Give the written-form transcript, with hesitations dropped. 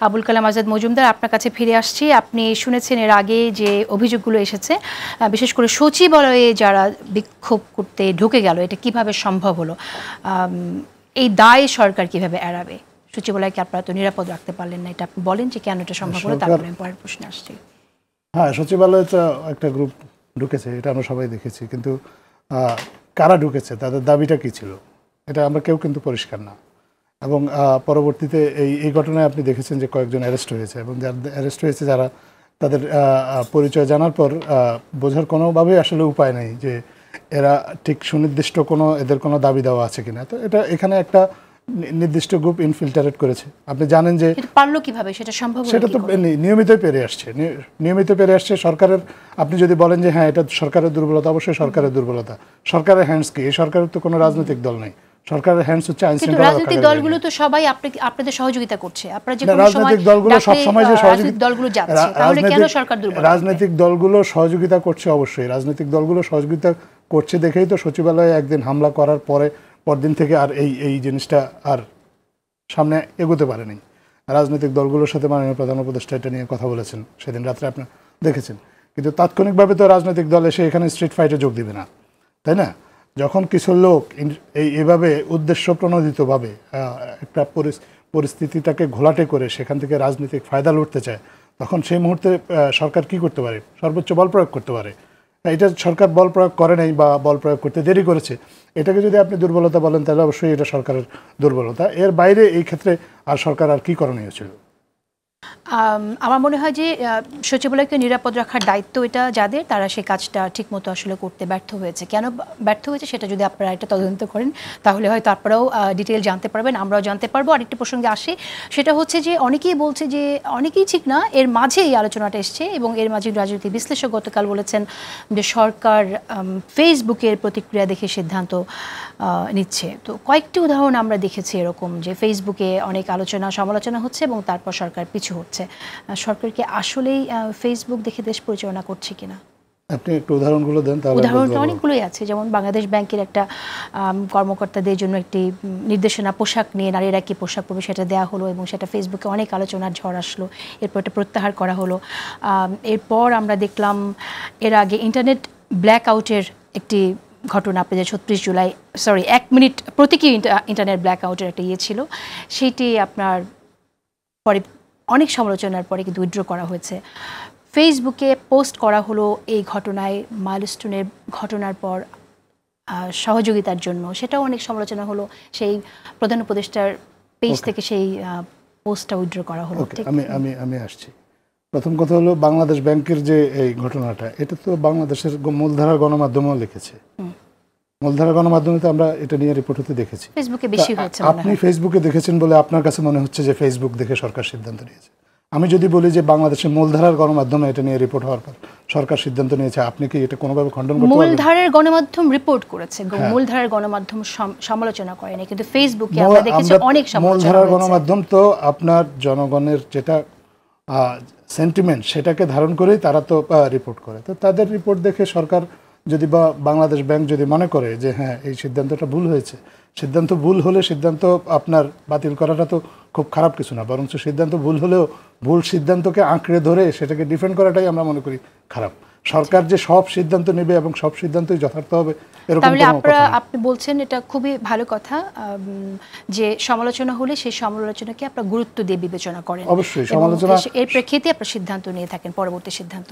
আবুল কালাম আজাদ মজুমদার, আপনার কাছে ফিরে আসছি। আপনি শুনেছেন এর আগে যে অভিযোগগুলো এসেছে, বিশেষ করে সচিবালয়ে যারা বিক্ষোভ করতে ঢুকে গেল, এটা কিভাবে সম্ভব হলো? এই দায় সরকার কিভাবে এড়াবে? সচিবালয়কে আপনারা তো নিরাপদ রাখতে পারলেন না, এটা আপনি বলেন যে কেন এটা সম্ভব হলো, তারপরে আমি পরের প্রশ্নে আসছি। হ্যাঁ, সচিবালয়ে তো একটা গ্রুপ ঢুকেছে, এটা আমরা সবাই দেখেছি, কিন্তু কারা ঢুকেছে, তাদের দাবিটা কি ছিল, এটা আমরা কেউ কিন্তু পরিষ্কার না। এবং পরবর্তীতে এই ঘটনায় আপনি দেখেছেন যে কয়েকজন অ্যারেস্ট হয়েছে, এবং যারা অ্যারেস্ট হয়েছে যারা, তাদের পরিচয় জানার পর বোঝার কোনোভাবেই আসলে উপায় নেই যে এরা ঠিক সুনির্দিষ্ট এদের কোনো দাবি দেওয়া আছে কিনা। তো এটা এখানে একটা নির্দিষ্ট গ্রুপ ইনফিল্টারেট করেছে। আপনি জানেন যে পারলো কিভাবে, সেটা সম্ভব হলো? সেটা তো নিয়মিতই পেরে আসছে সরকারের। আপনি যদি বলেন যে হ্যাঁ এটা সরকারের দুর্বলতা, অবশ্যই সরকারের দুর্বলতা। সরকারের হ্যান্ডস কি? এই সরকারের তো কোনো রাজনৈতিক দল নেই, সরকারের হ্যান্ডস হচ্ছে আইন শৃঙ্খলা রক্ষাকারী। রাজনৈতিক দলগুলো তো সবাই আপনাদের সহযোগিতা করছে। আপনারা যে কোনো রাজনৈতিক দলগুলো সব সময় যে রাজনৈতিক দলগুলো যাচ্ছে, তাহলে কেন সরকার দুর্বল? রাজনৈতিক দলগুলো সহযোগিতা করছে, অবশ্যই রাজনৈতিক দলগুলো সহযোগিতা করছে দেখেই তো সচিবালয়ে একদিন হামলা করার পরদিন থেকে আর এই জিনিসটা আর সামনে এগোতে পারেনি। রাজনৈতিক দলগুলোর সাথে মাননীয় প্রধান উপদেষ্টা এটা নিয়ে কথা বলেছেন, সেদিন রাত্রে আপনারা দেখেছেন। কিন্তু তাৎক্ষণিকভাবে তো রাজনৈতিক দল এসে এখানে স্ট্রিট ফাইটে যোগ দিবে না, তাই না? যখন কিছু লোক এইভাবে উদ্দেশ্য প্রণোদিতভাবে একটা পরিস্থিতিটাকে ঘোলাটে করে সেখান থেকে রাজনৈতিক ফায়দা লুটতে চায়, তখন সেই মুহূর্তে সরকার কি করতে পারে? সর্বোচ্চ বল প্রয়োগ করতে পারে। এটা সরকার বল প্রয়োগ করে নাই বা বল প্রয়োগ করতে দেরি করেছে, এটাকে যদি আপনি দুর্বলতা বলেন তাহলে অবশ্যই এটা সরকারের দুর্বলতা। এর বাইরে এই ক্ষেত্রে আর সরকার আর কি করণীয় ছিল? আমার মনে হয় যে সচিবালয়কে নিরাপদ রাখার দায়িত্ব এটা যাদের, তারা সেই কাজটা ঠিকমতো আসলে করতে ব্যর্থ হয়েছে। কেন ব্যর্থ হয়েছে সেটা যদি আপনারা এটা তদন্ত করেন, তাহলে হয়তো আপনারাও ডিটেল জানতে পারবেন, আমরাও জানতে পারবো। আরেকটি প্রসঙ্গে আসে, সেটা হচ্ছে যে অনেকেই বলছে যে অনেকেই ঠিক না, এর মাঝে এই আলোচনাটা এসছে, এবং এর মাঝে রাজনৈতিক বিশ্লেষক গতকাল বলেছেন যে সরকার ফেসবুকের প্রতিক্রিয়া দেখে সিদ্ধান্ত নিচ্ছে। তো কয়েকটি উদাহরণ আমরা দেখেছি এরকম, যে ফেসবুকে অনেক আলোচনা সমালোচনা হচ্ছে এবং তারপর সরকার পিছু হচ্ছে। সরকার কি আসলেই ফেসবুক দেখে দেশ পরিচালনা করছে কিনা? আপনি একটু উদাহরণগুলো দেন। উদাহরণটা অনেকগুলোই আছে, যেমন বাংলাদেশ ব্যাংকের একটা কর্মকর্তাদের জন্য একটি নির্দেশনা, পোশাক নিয়ে, নারীরা কি পোশাক পরবে সেটা দেওয়া হলো, এবং সেটা ফেসবুকে অনেক আলোচনার ঝড় আসলো, এরপর এটা প্রত্যাহার করা হলো। এরপর আমরা দেখলাম এর আগে ইন্টারনেট ব্ল্যাক আউটের একটি ঘটনা, আপনি যে 36 জুলাই 1 মিনিট প্রতীকী ইন্টারনেট ব্ল্যাক আউটের একটা ছিল, সেইটি আপনার পরে অনেক সমালোচনার পরে কিন্তু উইথড্র করা হয়েছে। ফেসবুকে পোস্ট করা হলো এই ঘটনায়, মাইলস্টোনের ঘটনার পর সহযোগিতার জন্য, সেটাও অনেক সমালোচনা হলো। সেই প্রধান উপদেষ্টার পেজ থেকে সেই পোস্টটা উইথড্র করা হলো। আমি আসছি। প্রথম কথা হলো, বাংলাদেশ ব্যাংকের যে এই ঘটনাটা, এটা তো বাংলাদেশের মূলধারার গণমাধ্যমেও লিখেছে। মূলধারা গণমাধ্যমে তো আমরা এটা নিয়ে রিপোর্ট হতে দেখেছি। ফেসবুকে বেশি হচ্ছে। আপনি ফেসবুকে দেখেছেন বলে আপনার কাছে মনে হচ্ছে যে ফেসবুক দেখে সরকার সিদ্ধান্ত নিয়েছে। আমি যদি বলি যে বাংলাদেশের মূলধারার গণমাধ্যমে এটা নিয়ে রিপোর্ট হওয়ার পর সরকার সিদ্ধান্ত নিয়েছে, আপনি কি এটা কোনোভাবে খণ্ডন করতে পারবেন? মূলধারার গণমাধ্যম রিপোর্ট করেছে, মূলধারার গণমাধ্যম সমালোচনা করেনি, কিন্তু ফেসবুকে আমরা দেখেছি অনেক সমালোচনা। মূলধারার গণমাধ্যম তো আপনার জনগণের যেটা সেন্টিমেন্ট, সেটাকে ধারণ করেই তারা তো রিপোর্ট করে। তো তাদের রিপোর্ট দেখে সরকার যদি বা বাংলাদেশ ব্যাংক যদি মনে করে যে হ্যাঁ এই সিদ্ধান্তটা ভুল হয়েছে, সিদ্ধান্ত ভুল হলে সিদ্ধান্ত আপনার বাতিল করাটা তো খুব খারাপ কিছু না, বরঞ্চ সিদ্ধান্ত ভুল হলেও ভুল সিদ্ধান্তকে আঁকড়ে ধরে সেটাকে ডিফেন্ড করাটাই আমরা মনে করি খারাপ। সরকার যে সব সিদ্ধান্ত নেবে এবং সব সিদ্ধান্তই যথার্থ হবে এরকম কোনো কথা নেই। আপনি বলছেন এটা খুবই ভালো কথা, যে সমালোচনা হলে সেই সমালোচনাকে আপনারা গুরুত্ব দিয়ে বিবেচনা করেন। অবশ্যই সমালোচনা, এর প্রেক্ষিতে আপনারা সিদ্ধান্ত নিয়ে থাকেন, পরবর্তী সিদ্ধান্ত।